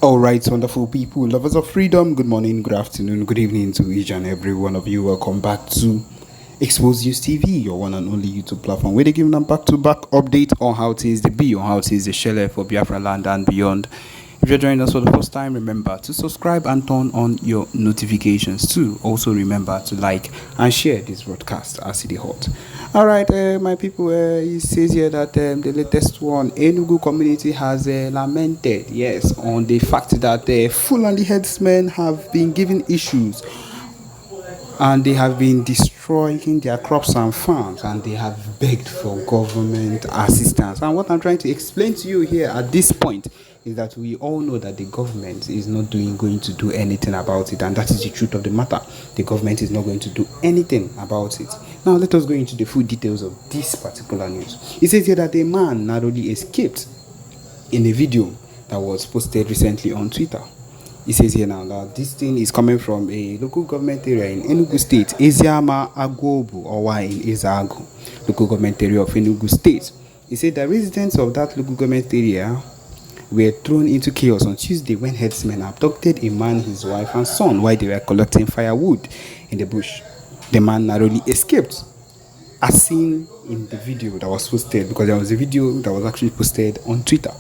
All right, wonderful people, lovers of freedom. Good morning, good afternoon, good evening to each and every one of you. Welcome back to Expose News TV, your one and only YouTube platform, where they give them back-to-back update on how things they be, on how things they share for Biafraland and beyond. If you're joining us for the first time, remember to subscribe and turn on your notifications too. Also remember to like and share this broadcast as it is hot. All right, my people, it says here that the latest one, Enugu community has lamented, yes, on the fact that Fulani headsmen have been given issues and they have been destroying their crops and farms, and they have begged for government assistance. And what I'm trying to explain to you here at this point is that we all know that the government is not going to do anything about it, and that is the truth of the matter. The government is not going to do anything about it. Now let us go into the full details of this particular news. It says here that a man narrowly escaped in a video that was posted recently on Twitter. It says here now that this thing is coming from a local government area in Enugu State, Eziama Agwobu, or in Ezago, local government area of Enugu State. He said that residents of that local government area were thrown into chaos on Tuesday when herdsmen abducted a man, his wife, and son while they were collecting firewood in the bush. The man narrowly escaped, as seen in the video that was posted, because there was a video that was actually posted on Twitter.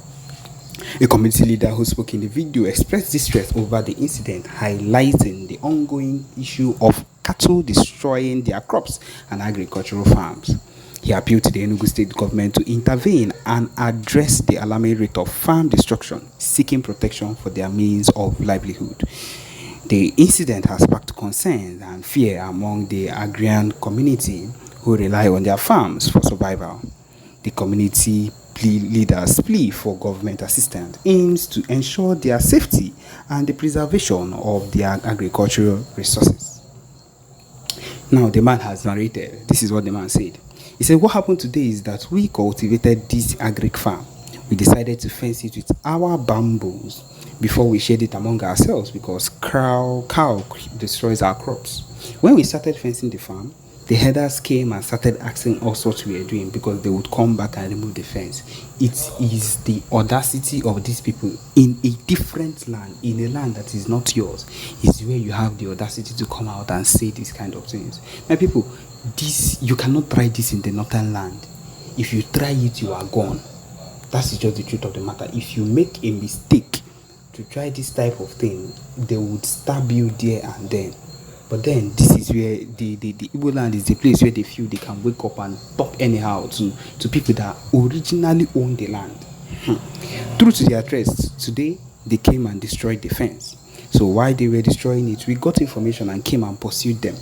A community leader who spoke in the video expressed distress over the incident, highlighting the ongoing issue of cattle destroying their crops and agricultural farms. He appealed to the Enugu state government to intervene and address the alarming rate of farm destruction, seeking protection for their means of livelihood. The incident has sparked concern and fear among the agrarian community who rely on their farms for survival. The community leaders' plea for government assistance aims to ensure their safety and the preservation of their agricultural resources. Now, the man has narrated. This is what the man said. He said, what happened today is that we cultivated this agric farm. We decided to fence it with our bamboos before we shared it among ourselves because cow destroys our crops. When we started fencing the farm, the herders came and started asking us what we were doing because they would come back and remove the fence. It is the audacity of these people in a different land, in a land that is not yours, is where you have the audacity to come out and say these kind of things. My people, you cannot try this in the northern land. If you try it, you are gone. That's just the truth of the matter. If you make a mistake to try this type of thing, they would stab you there and then. But then this is where the Igbo land is the place where they feel they can wake up and talk anyhow to people that originally own the land. True to their trust, today they came and destroyed the fence. So while they were destroying it, we got information and came and pursued them.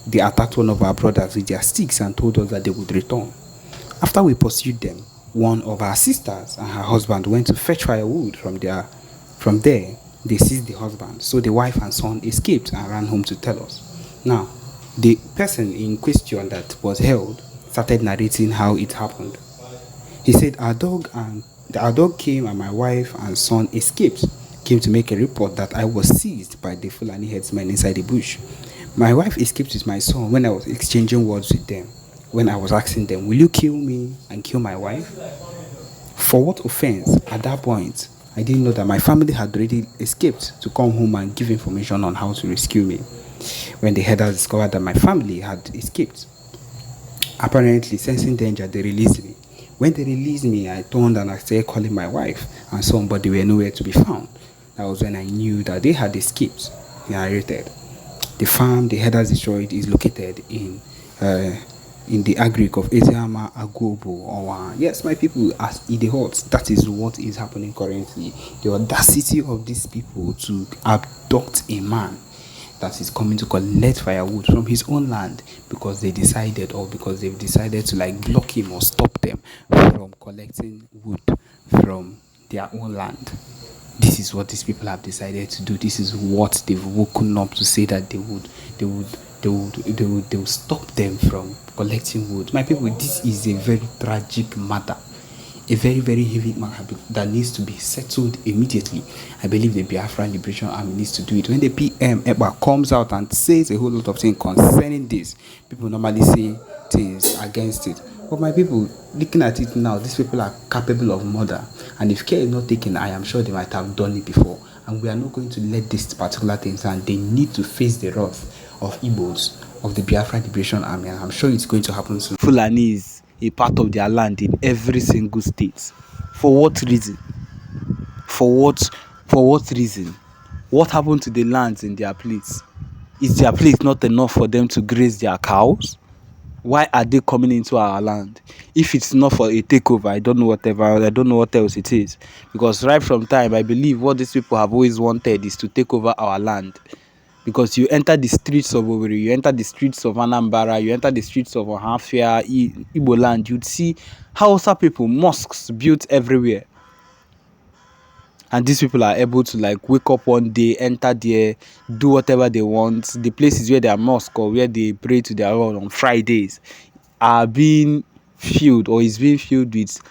They attacked one of our brothers with their sticks and told us that they would return. After we pursued them, one of our sisters and her husband went to fetch firewood from there. They seized the husband, so the wife and son escaped and ran home to tell us. Now, the person in question that was held started narrating how it happened. He said, our dog came and my wife and son escaped, came to make a report that I was seized by the Fulani headsmen inside the bush. My wife escaped with my son when I was exchanging words with them. When I was asking them, will you kill me and kill my wife? For what offense? At that point, I didn't know that my family had already escaped to come home and give information on how to rescue me. When the herders discovered that my family had escaped, apparently sensing danger, they released me. When they released me, I turned and I started calling my wife and son, but they were nowhere to be found. That was when I knew that they had escaped. He narrated. The farm the herders destroyed is located in the agric of Eziama Agwobu. Yes, my people, as Idehot, that is what is happening currently. The audacity of these people to abduct a man that is coming to collect firewood from his own land because they've decided to like block him or stop them from collecting wood from their own land. This is what these people have decided to do. This is what they've woken up to say that they will stop them from collecting wood. My people, this is a very tragic matter, a very, very heavy matter that needs to be settled immediately. I believe the Biafra Liberation Army needs to do it. When the PM Ekpa comes out and says a whole lot of things concerning this, people normally say things against it. But my people, looking at it now, these people are capable of murder, and if care is not taken, I am sure they might have done it before. and we are not going to let this particular thing stand. They need to face the wrath of Igbos, of the Biafra Liberation Army, and I'm sure it's going to happen soon. Fulani is a part of their land in every single state. For what reason? For what reason? What happened to the lands in their place? Is their place not enough for them to graze their cows? Why are they coming into our land? If it's not for a takeover, I don't know what else it is. Because right from time, I believe what these people have always wanted is to take over our land. Because you enter the streets of Owerri, you enter the streets of Anambra, you enter the streets of Ohafia, Igbo land, you'd see Hausa people, mosques built everywhere. And these people are able to like wake up one day, enter there, do whatever they want. The places where they are mosque or where they pray to their Lord on Fridays are being filled or is being filled with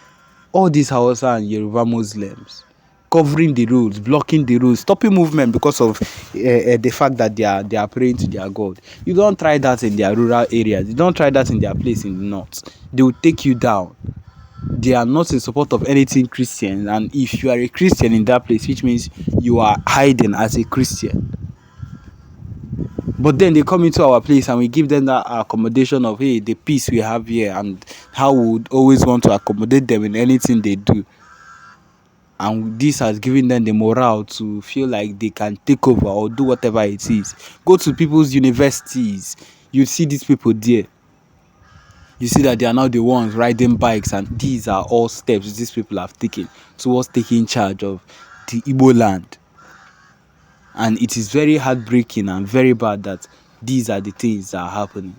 all these Hausa and Yoruba Muslims, covering the roads, blocking the roads, stopping movement because of the fact that they are praying to their God. You don't try that in their rural areas. You don't try that in their place in the north. They will take you down. They are not in support of anything Christian, and if you are a Christian in that place, which means you are hiding as a Christian. But then they come into our place and we give them that accommodation of, hey, the peace we have here and how we would always want to accommodate them in anything they do. And this has given them the morale to feel like they can take over or do whatever it is. Go to people's universities, you see these people there. You see that they are now the ones riding bikes, and these are all steps these people have taken towards taking charge of the Igbo land. And it is very heartbreaking and very bad that these are the things that are happening.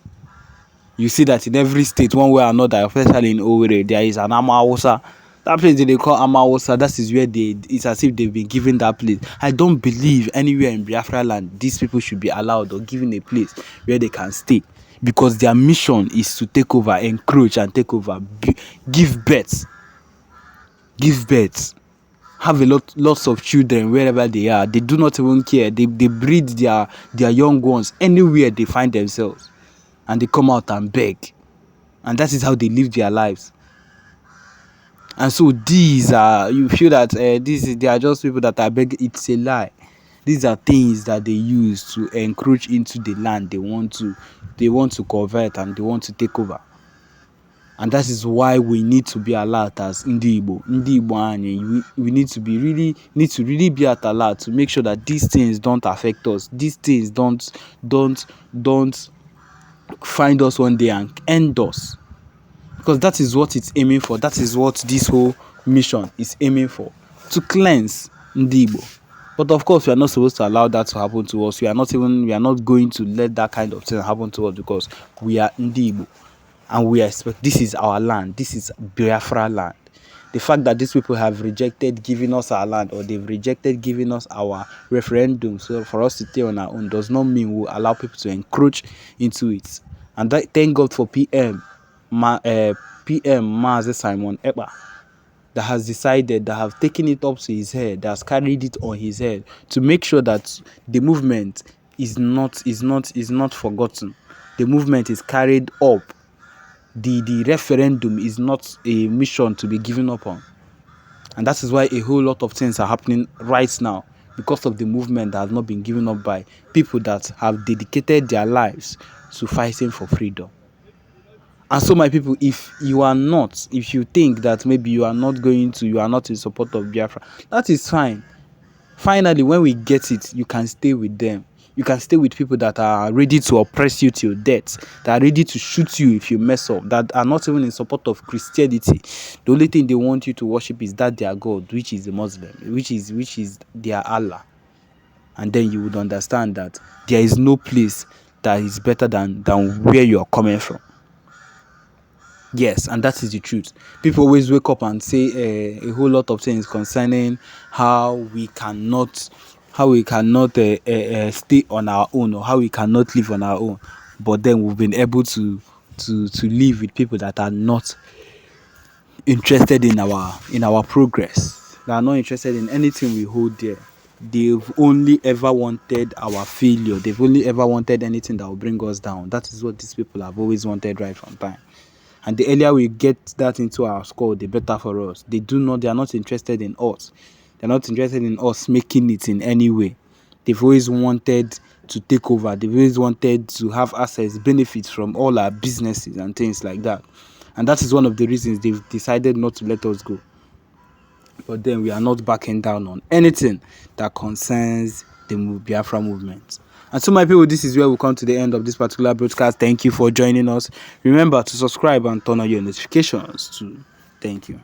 You see that in every state, one way or another, especially in Owerri, there is an Amawusa. That place they call Amawusa, that is where it's as if they've been given that place. I don't believe anywhere in Biafraland these people should be allowed or given a place where they can stay. Because their mission is to take over, encroach and take over, give birth, have lots of children wherever they are. They do not even care. They breed their young ones anywhere they find themselves, and they come out and beg, and that is how they live their lives. And so these are, you feel that they are just people that are begging. It's a lie. These are things that they use to encroach into the land they want to convert and they want to take over. And that is why we need to be alert as Ndi Igbo. We need to really be at alert to make sure that these things don't affect us. These things don't find us one day and end us. Because that is what it's aiming for. That is what this whole mission is aiming for. To cleanse Ndi Igbo. But of course, we are not supposed to allow that to happen to us. We are not going to let that kind of thing happen to us because we are Ndi Igbo. And we expect, this is our land. This is Biafra land. The fact that these people have rejected giving us our land, or they've rejected giving us our referendum so for us to stay on our own, does not mean we'll allow people to encroach into it. And thank God for PM Mazi Simon Ekpa, that has decided, that have taken it up to his head, that has carried it on his head to make sure that the movement is not forgotten. The movement is carried up. The referendum is not a mission to be given up on. And that is why a whole lot of things are happening right now, because of the movement that has not been given up by people that have dedicated their lives to fighting for freedom. And so, my people, if you think that maybe you are not in support of Biafra, that is fine. Finally, when we get it, you can stay with them. You can stay with people that are ready to oppress you till death, that are ready to shoot you if you mess up, that are not even in support of Christianity. The only thing they want you to worship is that their God, which is the Muslim, which is their Allah. And then you would understand that there is no place that is better than where you are coming from. Yes, and that is the truth. People always wake up and say a whole lot of things concerning how we cannot stay on our own, or how we cannot live on our own. But then we've been able to live with people that are not interested in our progress. They are not interested in anything we hold dear. They've only ever wanted our failure. They've only ever wanted anything that will bring us down. That is what these people have always wanted right from time. And the earlier we get that into our skull, the better for us. They are not interested in us. They're not interested in us making it in any way. They've always wanted to take over. They've always wanted to have access, benefits from all our businesses and things like that. And that is one of the reasons they've decided not to let us go. But then we are not backing down on anything that concerns the Biafra movement. And so, my people, this is where we come to the end of this particular broadcast. Thank you for joining us. Remember to subscribe and turn on your notifications too. Thank you.